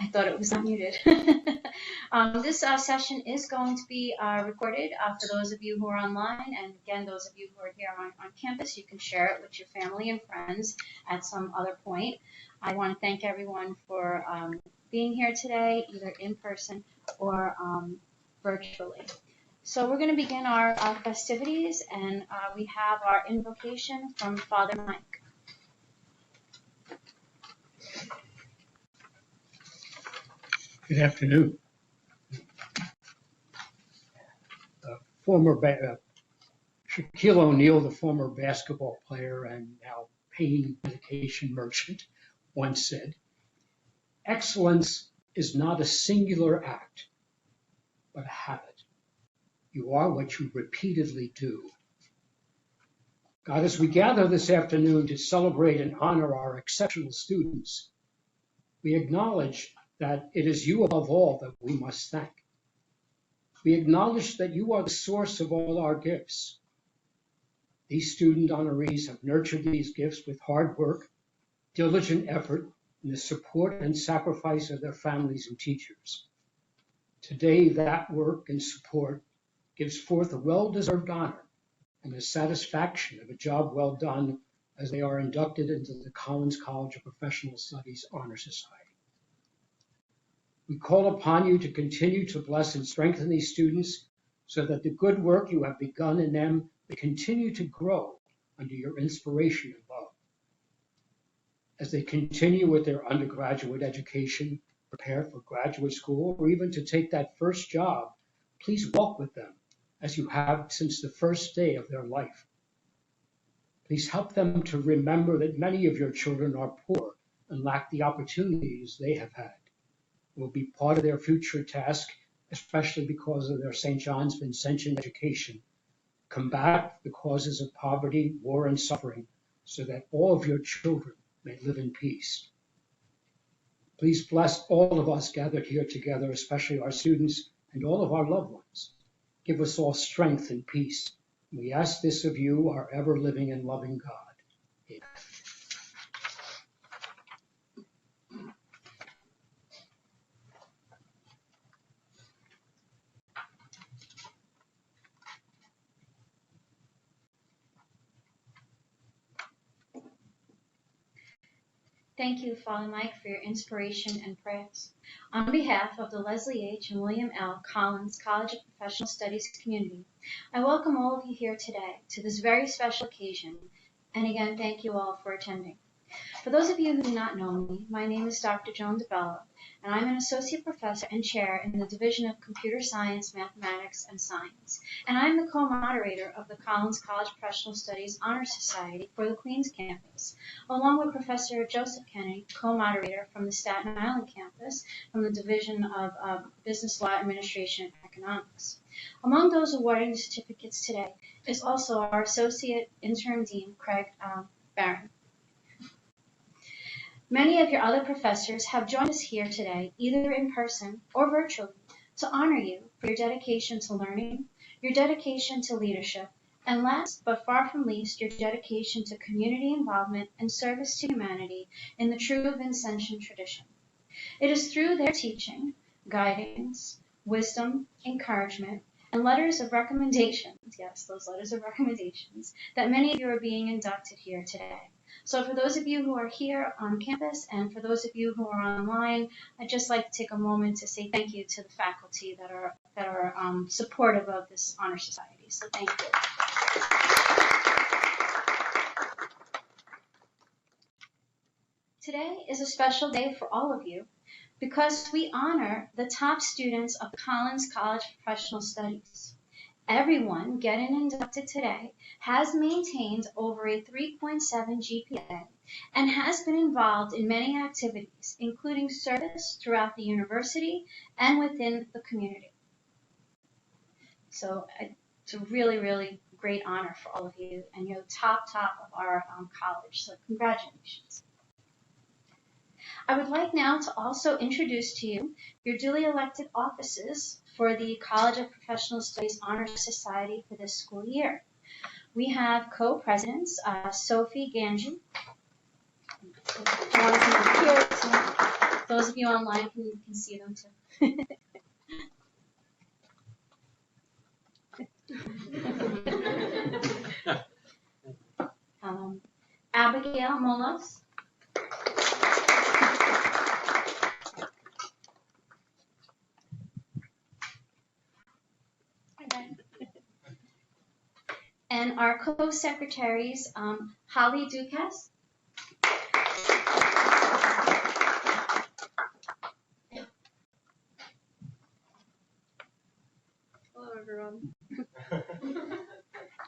I thought it was unmuted. This session is going to be recorded for those of you who are online, and again, those of you who are here on campus, you can share it with your family and friends at some other point. I want to thank everyone for being here today, either in person or virtually. So we're going to begin our festivities, and we have our invocation from Father Mike. Good afternoon. Shaquille O'Neal, the former basketball player and now pain medication merchant, once said, "Excellence is not a singular act, but a habit. You are what you repeatedly do." God, as we gather this afternoon to celebrate and honor our exceptional students, we acknowledge that it is you above all that we must thank. We acknowledge that you are the source of all our gifts. These student honorees have nurtured these gifts with hard work, diligent effort, and the support and sacrifice of their families and teachers. Today, that work and support gives forth a well-deserved honor and the satisfaction of a job well done as they are inducted into the Collins College of Professional Studies Honor Society. We call upon you to continue to bless and strengthen these students so that the good work you have begun in them may continue to grow under your inspiration and love. As they continue with their undergraduate education, prepare for graduate school, or even to take that first job, please walk with them as you have since the first day of their life. Please help them to remember that many of your children are poor and lack the opportunities they have had. It will be part of their future task, especially because of their St. John's Vincentian education, combat the causes of poverty, war, and suffering, so that all of your children may live in peace. Please bless all of us gathered here together, especially our students and all of our loved ones. Give us all strength and peace. We ask this of you, our ever-living and loving God. Amen. Thank you, Father Mike, for your inspiration and prayers. On behalf of the Leslie H. and William L. Collins College of Professional Studies community, I welcome all of you here today to this very special occasion, and again, thank you all for attending. For those of you who do not know me, my name is Dr. Joan DeBello, and I'm an associate professor and chair in the Division of Computer Science, Mathematics, and Science, and I'm the co-moderator of the Collins College Professional Studies Honor Society for the Queens campus, along with Professor Joseph Kennedy, co-moderator from the Staten Island campus from the Division of Business Law, Administration, and Economics. Among those awarding the certificates today is also our Associate Interim Dean, Craig Barron. Many of your other professors have joined us here today, either in person or virtually, to honor you for your dedication to learning, your dedication to leadership, and last but far from least, your dedication to community involvement and service to humanity in the true Vincentian tradition. It is through their teaching, guidance, wisdom, encouragement, and letters of recommendations, yes, those letters of recommendations, that many of you are being inducted here today. So for those of you who are here on campus and for those of you who are online, I'd just like to take a moment to say thank you to the faculty that are supportive of this honor society. So thank you. Today is a special day for all of you because we honor the top students of Collins College of Professional Studies. Everyone getting inducted today has maintained over a 3.7 GPA and has been involved in many activities, including service throughout the university and within the community. So it's a really, really great honor for all of you, and you're the top of our college, so congratulations. I would like now to also introduce to you your duly elected offices for the College of Professional Studies Honor Society for this school year. We have co-presidents, Sophie Ganji. Those of you online can see them too. Abigail Molos. And our co-secretaries, Holly Dukas. Hello, everyone.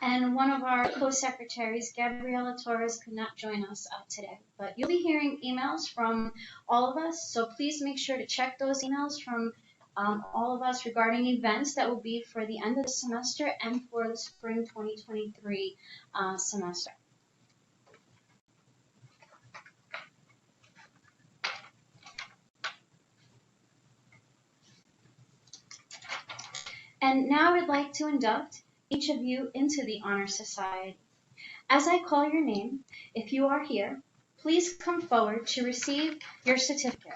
And one of our co-secretaries, Gabriela Torres, could not join us today. But you'll be hearing emails from all of us, so please make sure to check those emails from all of us regarding events that will be for the end of the semester and for the spring 2023 semester. And now I'd like to induct each of you into the Honor Society. As I call your name, if you are here, please come forward to receive your certificate,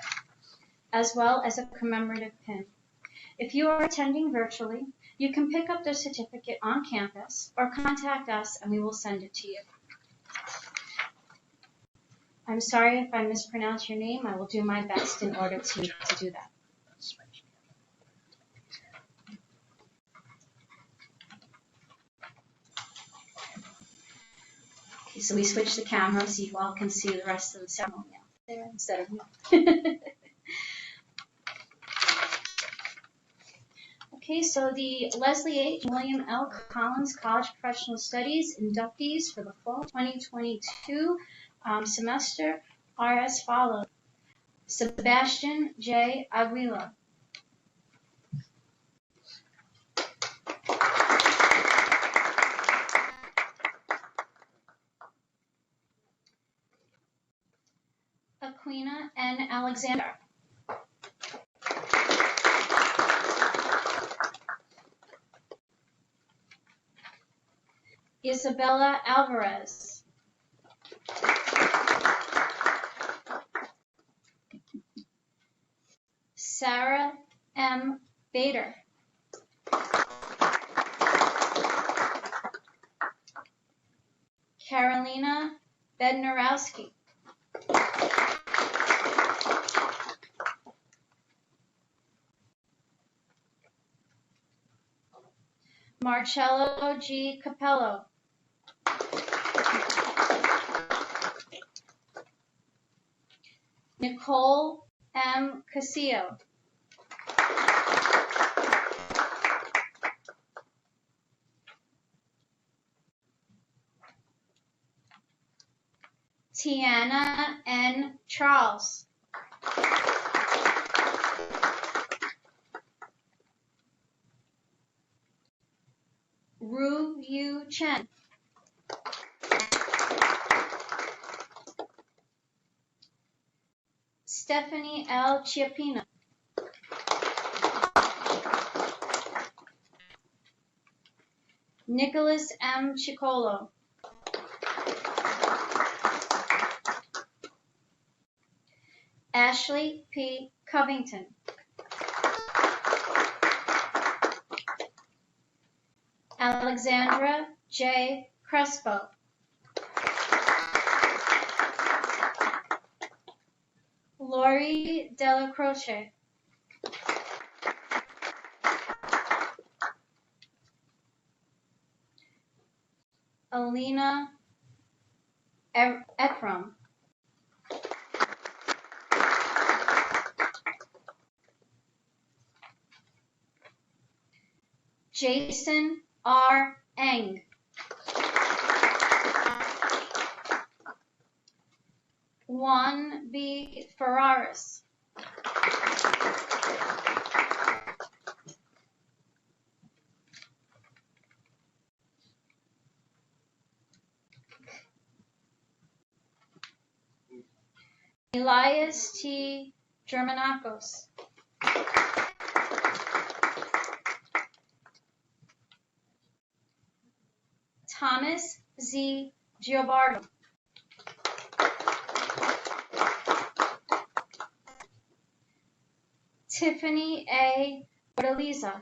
as well as a commemorative pin. If you are attending virtually, you can pick up the certificate on campus or contact us and we will send it to you. I'm sorry if I mispronounce your name. I will do my best in order to do that. Okay, so we switched the camera so you all can see the rest of the ceremony out there instead of me. Okay, so the Leslie H. and William L. Collins College Professional Studies inductees for the fall 2022 semester are as follows. Sebastian J. Aguila. Aquina N. Alexander. Isabella Alvarez. Sarah M. Bader. Carolina Bednarowski. Marcello G. Capello. Nicole M. Casillo. Tiana N. Charles. Ru Yu Chen. Stephanie L. Chiappina. Nicholas M. Chicolo. Ashley P. Covington. Alexandra J. Crespo. Lori Della Croce. Alina Ekram. Jason R. Eng. Juan B. Ferraris. Elias T. Germanakos. Thomas Z. Giobardo. Tiffany A. Odaliza.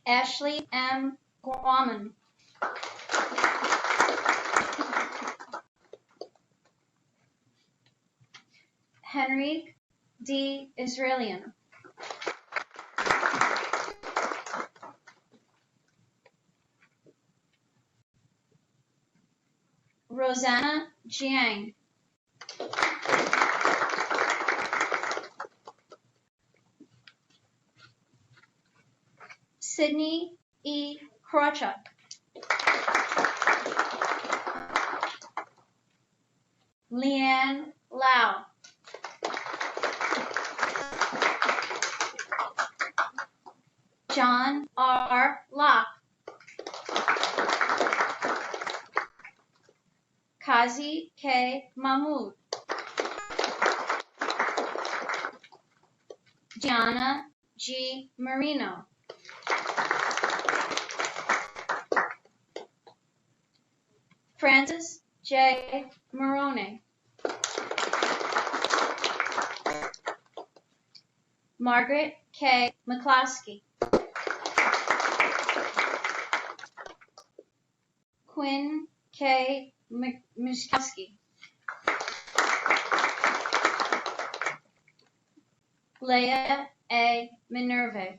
Ashley M. Guaman. Henry D. Israelian. Rosanna Jiang. Sydney E. Krawchuk. Leanne Lau. John R. Locke. Kazi K. Mahmood. Gianna G. Marino. Francis J. Morone. Margaret K. McCloskey. Quinn K. Muskowski. Leah A. Minerve.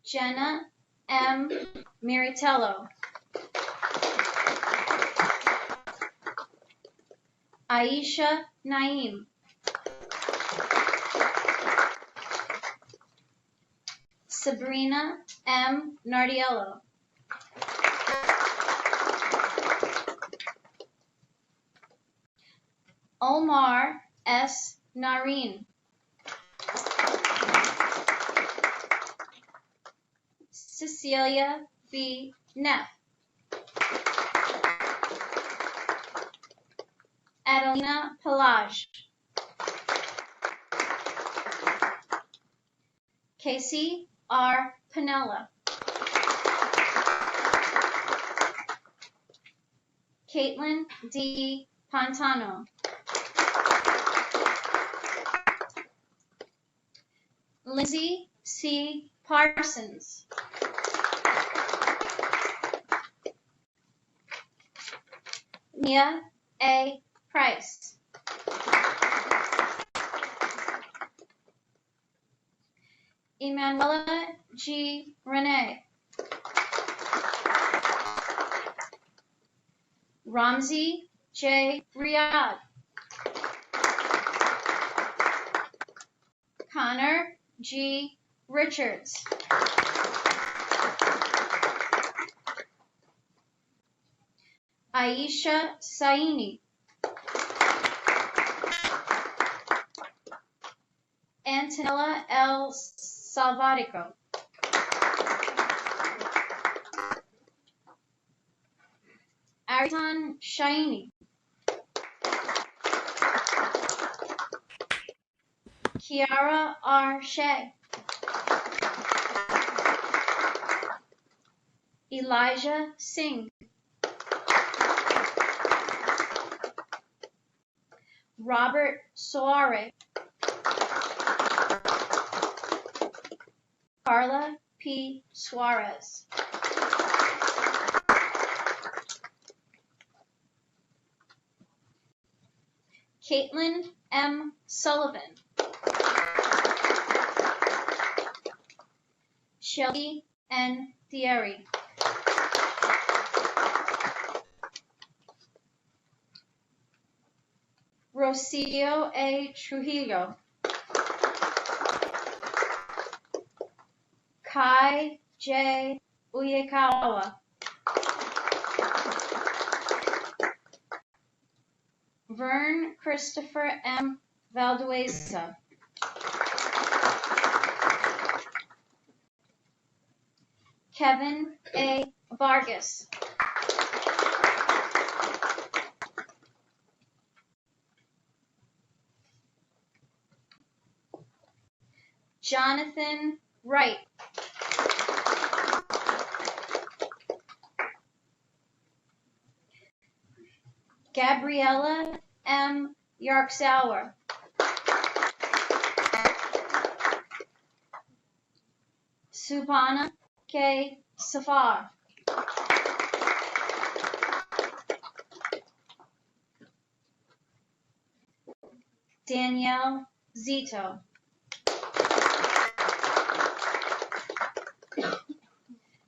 Jenna M. Miritello. Aisha Naim. Sabrina M. Nardiello. Omar S. Nareen. Cecilia B. Neff. Adelina Pelage. Casey R. Pinella. Caitlin D. Pantano. Lindsay C. Parsons. Mia A. Price. Emanuela G. Renee. Ramsey J. Riyad. Connor G. Richards. Aisha Saini. Antonella L. Salvatico. Ariton Shaini. Kiara R. Shea. Elijah Singh. Robert Soare. Carla P. Suarez. Caitlin M. Sullivan. Shelby N. Thierry. Rocio A. Trujillo. Kai J. Uyekawa. Vern Christopher M. Valdueza. Kevin A. Vargas. Jonathan Wright. Gabriella M. Yarksauer. Subhana K. Safar. Danielle Zito.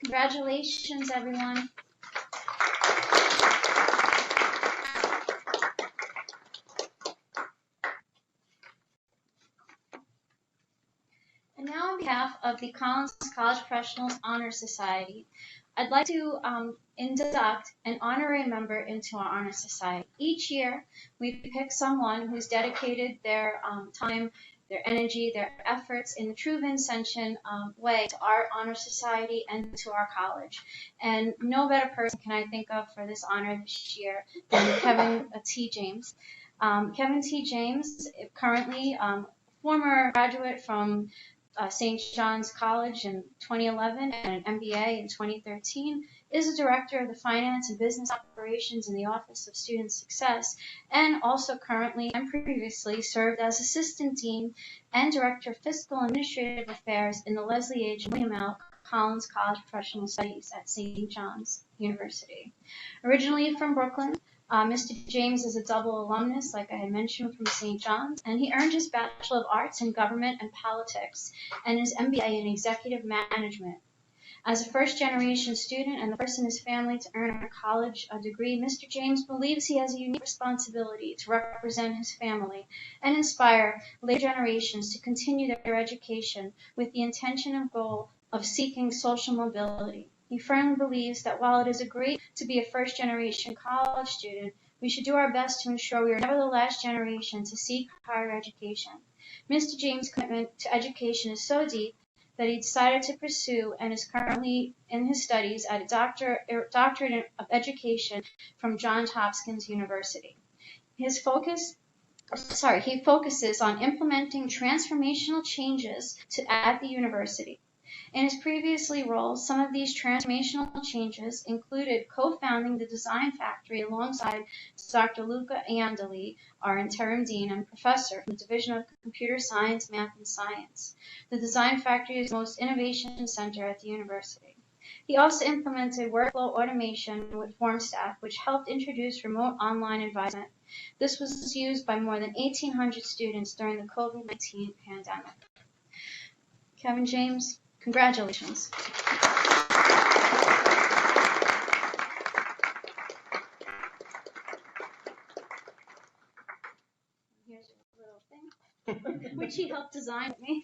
Congratulations, everyone. And now on behalf of the Collins College Professionals Honor Society, I'd like to induct an honorary member into our Honor Society. Each year, we pick someone who's dedicated their time, their energy, their efforts in the true Vincentian way to our Honor Society and to our college. And no better person can I think of for this honor this year than Kevin T. James. Kevin T. James, currently former graduate from St. John's College in 2011 and an MBA in 2013, is the director of the finance and business operations in the Office of Student Success, and also currently and previously served as assistant dean and director of fiscal and administrative affairs in the Leslie H. and William L. Collins College of Professional Studies at St. John's University. Originally from Brooklyn, Mr. James is a double alumnus, like I had mentioned, from St. John's, and he earned his Bachelor of Arts in Government and Politics and his MBA in Executive Management. As a first-generation student and the first in his family to earn a college degree, Mr. James believes he has a unique responsibility to represent his family and inspire later generations to continue their education with the intention and goal of seeking social mobility. He firmly believes that while it is great to be a first-generation college student, we should do our best to ensure we are never the last generation to seek higher education. Mr. James' commitment to education is so deep that he decided to pursue and is currently in his studies at a doctorate of education from Johns Hopkins University. He focuses on implementing transformational changes at the university. In his previous roles, some of these transformational changes included co-founding the Design Factory alongside Dr. Luca Iandoli, our interim dean and professor from the Division of Computer Science, Math, and Science. The Design Factory is the most innovation center at the university. He also implemented workflow automation with FormStack, which helped introduce remote online advisement. This was used by more than 1,800 students during the COVID-19 pandemic. Kevin James, congratulations. Here's a little thing, which he helped design with me.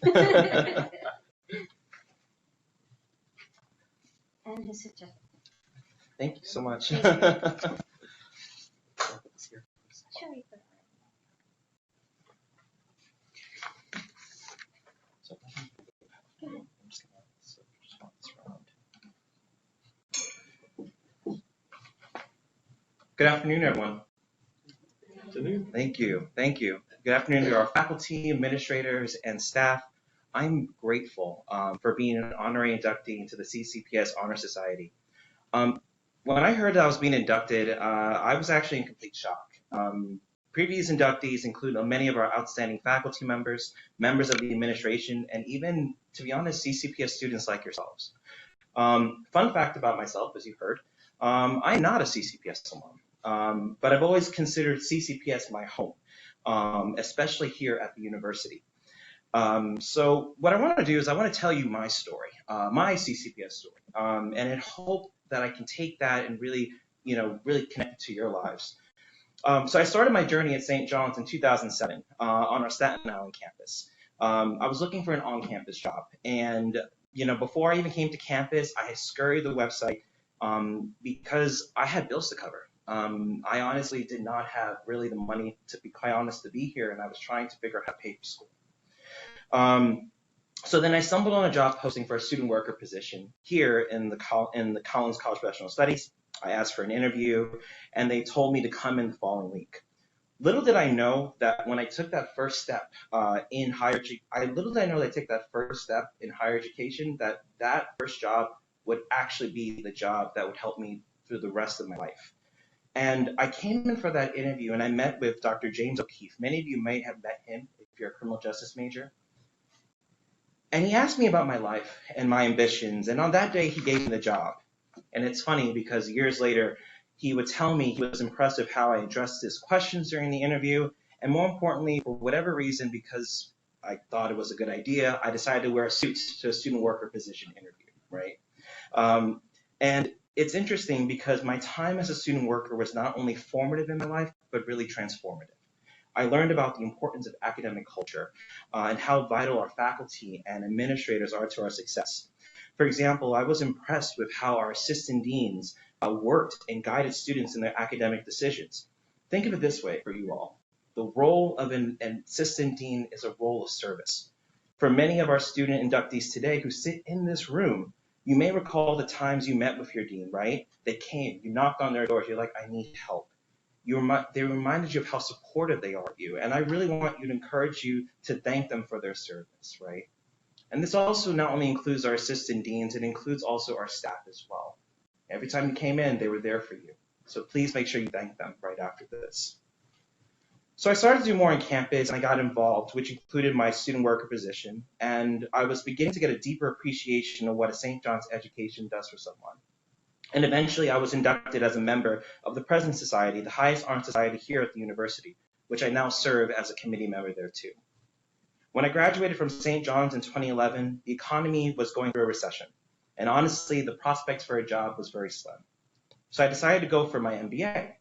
And his certificate. Thank you so much. Sure, you put it Good afternoon, everyone. Good afternoon. Thank you. Good afternoon to our faculty, administrators, and staff. I'm grateful for being an honorary inductee into the CCPS Honor Society. When I heard that I was being inducted, I was actually in complete shock. Previous inductees include many of our outstanding faculty members, members of the administration, and even, to be honest, CCPS students like yourselves. Fun fact about myself, as you heard, I'm not a CCPS alum, but I've always considered CCPS my home, especially here at the university. So what I want to do is I want to tell you my story, my CCPS story, and in hope that I can take that and really connect it to your lives. So I started my journey at St. John's in 2007 on our Staten Island campus. I was looking for an on-campus job, and before I even came to campus, I scurried the website because I had bills to cover. I honestly did not have really the money, to be quite honest, to be here, and I was trying to figure out how to pay for school. So then I stumbled on a job posting for a student worker position here in the Collins College of Professional Studies. I asked for an interview, and they told me to come in the following week. Little did I know that when I took that first step in higher education, that first job would actually be the job that would help me through the rest of my life. And I came in for that interview and I met with Dr. James O'Keefe. Many of you may have met him if you're a criminal justice major. And he asked me about my life and my ambitions. And on that day, he gave me the job. And it's funny because years later, he would tell me he was impressed with how I addressed his questions during the interview. And more importantly, for whatever reason, because I thought it was a good idea, I decided to wear a suit to a student worker position interview, right? And it's interesting because my time as a student worker was not only formative in my life, but really transformative. I learned about the importance of academic culture and how vital our faculty and administrators are to our success. For example, I was impressed with how our assistant deans worked and guided students in their academic decisions. Think of it this way for you all. The role of an assistant dean is a role of service. For many of our student inductees today who sit in this room, you may recall the times you met with your dean, right? They came, you knocked on their doors, you're like, I need help. They reminded you of how supportive they are of you. And I really want you to encourage you to thank them for their service, right? And this also not only includes our assistant deans, it includes also our staff as well. Every time you came in, they were there for you. So please make sure you thank them right after this. So I started to do more on campus and I got involved, which included my student worker position. And I was beginning to get a deeper appreciation of what a St. John's education does for someone. And eventually I was inducted as a member of the President's Society, the highest honor society here at the university, which I now serve as a committee member there too. When I graduated from St. John's in 2011, the economy was going through a recession. And honestly, the prospects for a job was very slim. So I decided to go for my MBA.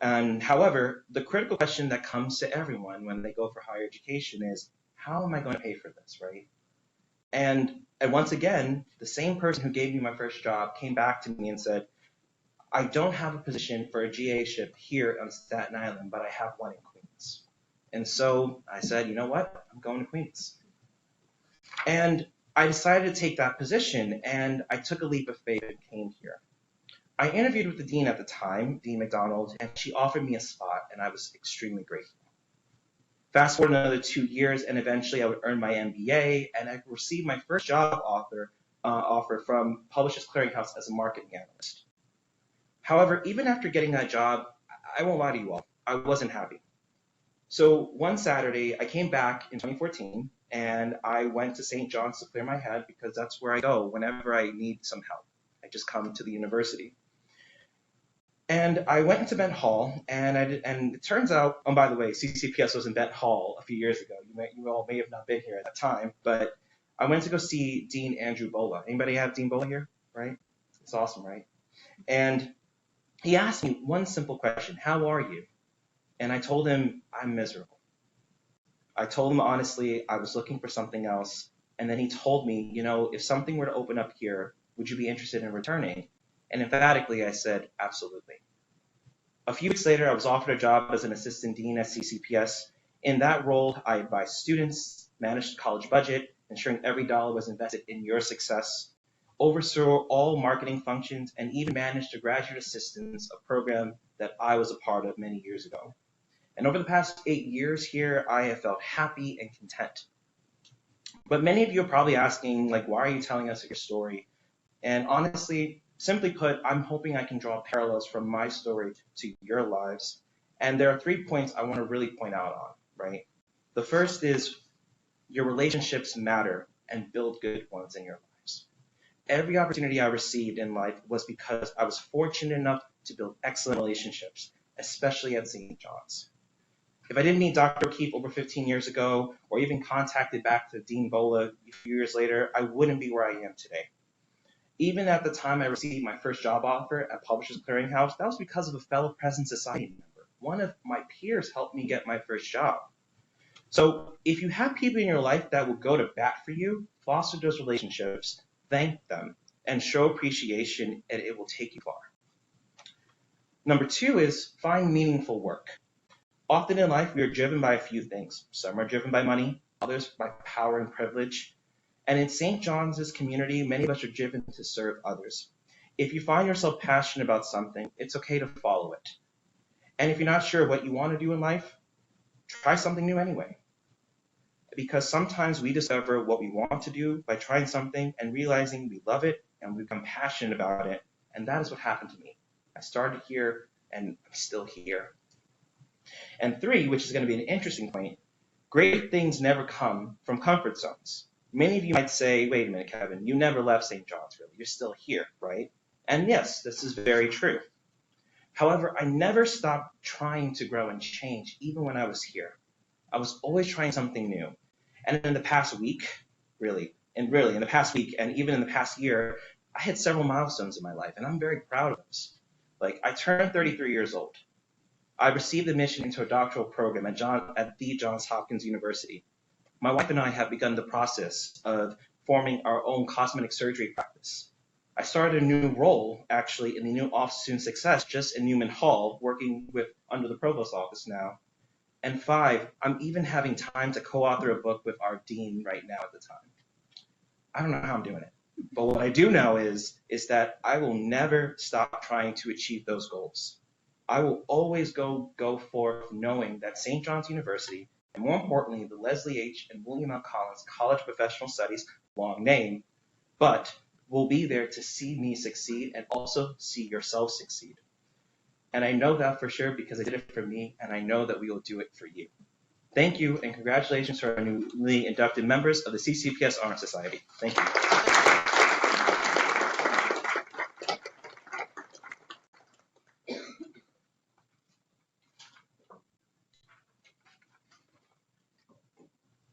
And however, the critical question that comes to everyone when they go for higher education is, how am I going to pay for this, right? And once again, the same person who gave me my first job came back to me and said, I don't have a position for a GA-ship here on Staten Island, but I have one in Queens. And so I said, you know what? I'm going to Queens. And I decided to take that position, and I took a leap of faith and came here. I interviewed with the dean at the time, Dean McDonald, and she offered me a spot, and I was extremely grateful. Fast forward another 2 years, and eventually I would earn my MBA, and I received my first job offer from Publishers Clearinghouse as a marketing analyst. However, even after getting that job, I won't lie to you all, I wasn't happy. So one Saturday, I came back in 2014, and I went to St. John's to clear my head because that's where I go whenever I need some help. I just come to the university. And I went into Bent Hall, and it turns out, oh, by the way, CCPS was in Bent Hall a few years ago. You all may have not been here at that time, but I went to go see Dean Andrew Bola. Anybody have Dean Bola here, right? It's awesome, right? And he asked me one simple question, how are you? And I told him, I'm miserable. I told him honestly, I was looking for something else. And then he told me, you know, if something were to open up here, would you be interested in returning? And emphatically, I said, absolutely. A few weeks later, I was offered a job as an assistant dean at CCPS. In that role, I advised students, managed the college budget, ensuring every dollar was invested in your success, oversaw all marketing functions, and even managed a graduate assistance, a program that I was a part of many years ago. And over the past 8 years here, I have felt happy and content. But many of you are probably asking, like, why are you telling us your story? And honestly, simply put, I'm hoping I can draw parallels from my story to your lives. And there are 3 points I want to really point out on, right? The first is your relationships matter and build good ones in your lives. Every opportunity I received in life was because I was fortunate enough to build excellent relationships, especially at St. John's. If I didn't meet Dr. O'Keefe over 15 years ago, or even contacted back to Dean Bola a few years later, I wouldn't be where I am today. Even at the time I received my first job offer at Publishers Clearinghouse, that was because of a fellow President's Society member. One of my peers helped me get my first job. So if you have people in your life that will go to bat for you, foster those relationships, thank them, and show appreciation, and it will take you far. Number 2 is find meaningful work. Often in life, we are driven by a few things. Some are driven by money, others by power and privilege. And in St. John's community, many of us are driven to serve others. If you find yourself passionate about something, it's okay to follow it. And if you're not sure what you want to do in life, try something new anyway. Because sometimes we discover what we want to do by trying something and realizing we love it and we become passionate about it. And that is what happened to me. I started here and I'm still here. And 3, which is going to be an interesting point, great things never come from comfort zones. Many of you might say, wait a minute, Kevin, you never left St. John's, really. You're still here, right? And yes, this is very true. However, I never stopped trying to grow and change, even when I was here. I was always trying something new. And in the past week, in the past week, and even in the past year, I had several milestones in my life, and I'm very proud of those. Like, I turned 33 years old. I received admission into a doctoral program at the Johns Hopkins University. My wife and I have begun the process of forming our own cosmetic surgery practice. I started a new role, actually, in the new Office of Student Success, just in Newman Hall, working under the Provost's office now. And 5, I'm even having time to co-author a book with our dean right now at the time. I don't know how I'm doing it, but what I do know is that I will never stop trying to achieve those goals. I will always go forth knowing that St. John's University, and more importantly, the Leslie H. and William L. Collins College of Professional Studies, long name, but will be there to see me succeed and also see yourself succeed. And I know that for sure because I did it for me, and I know that we will do it for you. Thank you, and congratulations to our newly inducted members of the CCPS Honor Society. Thank you.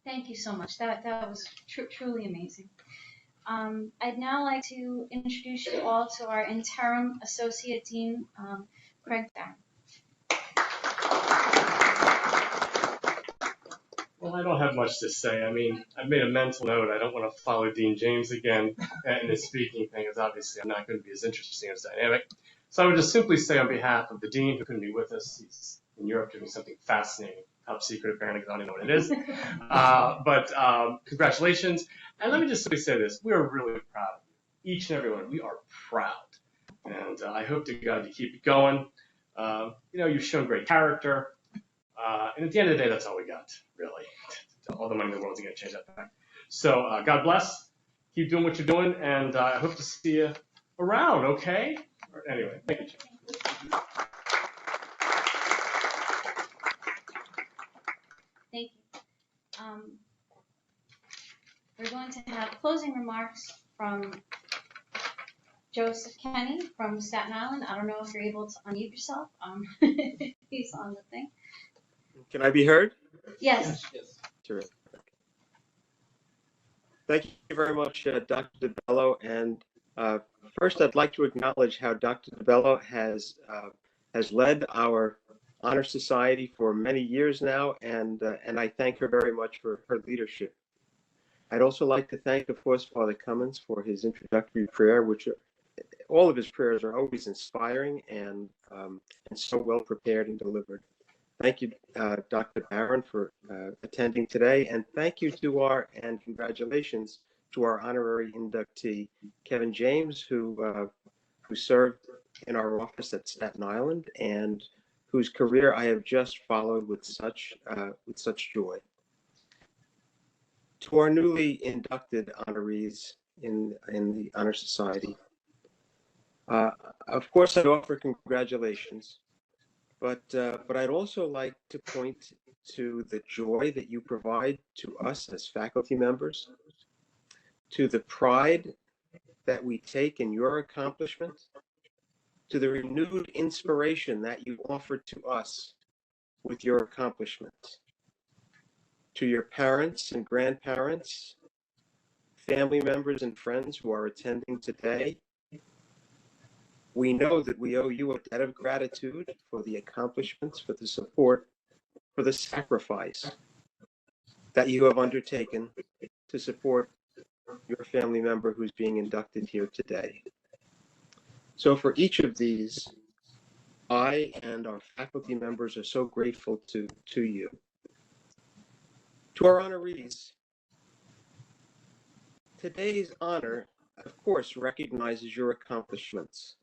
Thank you so much. That was truly amazing. I'd now like to introduce you all to our interim associate dean, Craig Barron. Well, I don't have much to say. I mean, I've made a mental note. I don't want to follow Dean James again in his speaking thing, as obviously I'm not going to be as interesting as dynamic. So I would just simply say on behalf of the dean who couldn't be with us, he's in Europe doing something fascinating, top secret apparently, because I don't even know what it is. But congratulations. And let me just simply say this. We are really proud of you. Each and every one. We are proud. And I hope to God you keep it going. You've shown great character. And at the end of the day, that's all we got, really. All the money in the world is going to change that fact. So God bless. Keep doing what you're doing, and I hope to see you around, okay? Anyway, thank you, Jim. Thank you. We're going to have closing remarks from Joseph Kenny from Staten Island. I don't know if you're able to unmute yourself. He's on the thing. Can I be heard? Yes. Terrific. Thank you very much, Dr. DeBello. And first, I'd like to acknowledge how Dr. DeBello has led our Honor Society for many years now, and I thank her very much for her leadership. I'd also like to thank, of course, Father Cummins for his introductory prayer, which all of his prayers are always inspiring and so well prepared and delivered. Thank you, Dr. Barron, for attending today, and thank you and congratulations to our honorary inductee, Kevin James, who served in our office at Staten Island and whose career I have just followed with such joy. To our newly inducted honorees in the Honor Society, of course, I'd offer congratulations. But I'd also like to point to the joy that you provide to us as faculty members, to the pride that we take in your accomplishment, to the renewed inspiration that you offer to us with your accomplishments, to your parents and grandparents, family members and friends who are attending today. We know that we owe you a debt of gratitude for the accomplishments, for the support, for the sacrifice that you have undertaken to support your family member who's being inducted here today. So for each of these, I and our faculty members are so grateful to you. To our honorees, today's honor, of course, recognizes your accomplishments.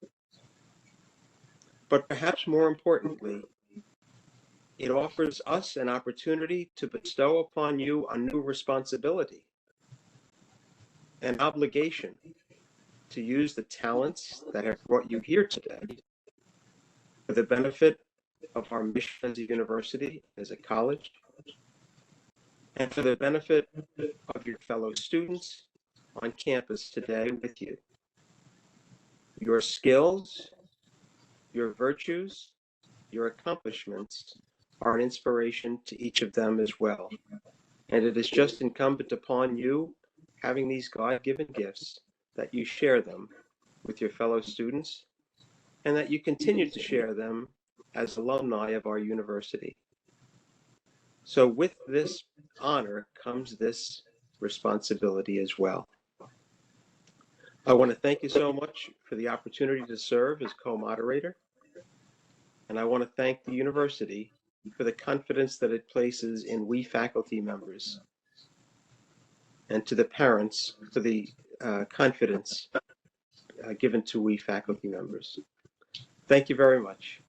But perhaps more importantly, it offers us an opportunity to bestow upon you a new responsibility, an obligation to use the talents that have brought you here today, for the benefit of our mission as a university, as a college, and for the benefit of your fellow students on campus today with you. Your skills, your virtues, your accomplishments are an inspiration to each of them as well. And it is just incumbent upon you, having these God-given gifts, that you share them with your fellow students and that you continue to share them as alumni of our university. So with this honor comes this responsibility as well. I want to thank you so much for the opportunity to serve as co-moderator. And I want to thank the university for the confidence that it places in we faculty members, and to the parents for the confidence given to we faculty members. Thank you very much.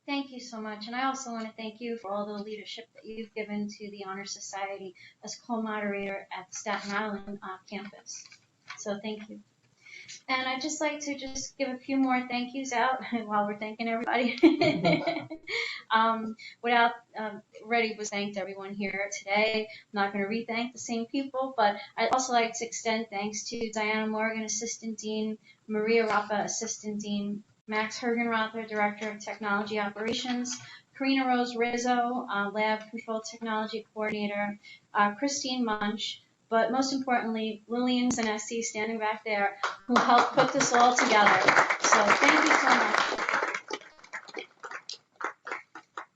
Thank you so much. And I also want to thank you for all the leadership that you've given to the Honor Society as co-moderator at the Staten Island campus. So thank you. And I'd just like to just give a few more thank yous out while we're thanking everybody. Already was thanked everyone here today. I'm not going to re-thank the same people, but I'd also like to extend thanks to Diana Morgan, Assistant Dean, Maria Rappa, Assistant Dean, Max Hergenrother, Director of Technology Operations, Karina Rose Rizzo, Lab Control Technology Coordinator, Christine Munch, but most importantly, Lillian Zanesti standing back there, who helped put this all together. So thank you so much.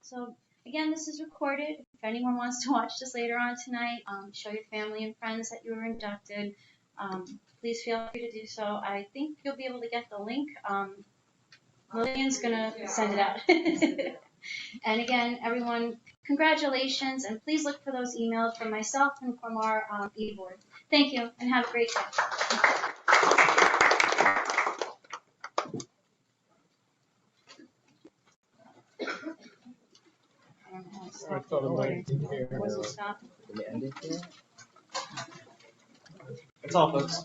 So again, this is recorded. If anyone wants to watch this later on tonight, show your family and friends that you were inducted, please feel free to do so. I think you'll be able to get the link. Lillian's gonna send it out. And again, everyone, congratulations, and please look for those emails from myself and from our e-board. Thank you, and have a great day. I thought it might be here. Was it stopped? That's all, folks.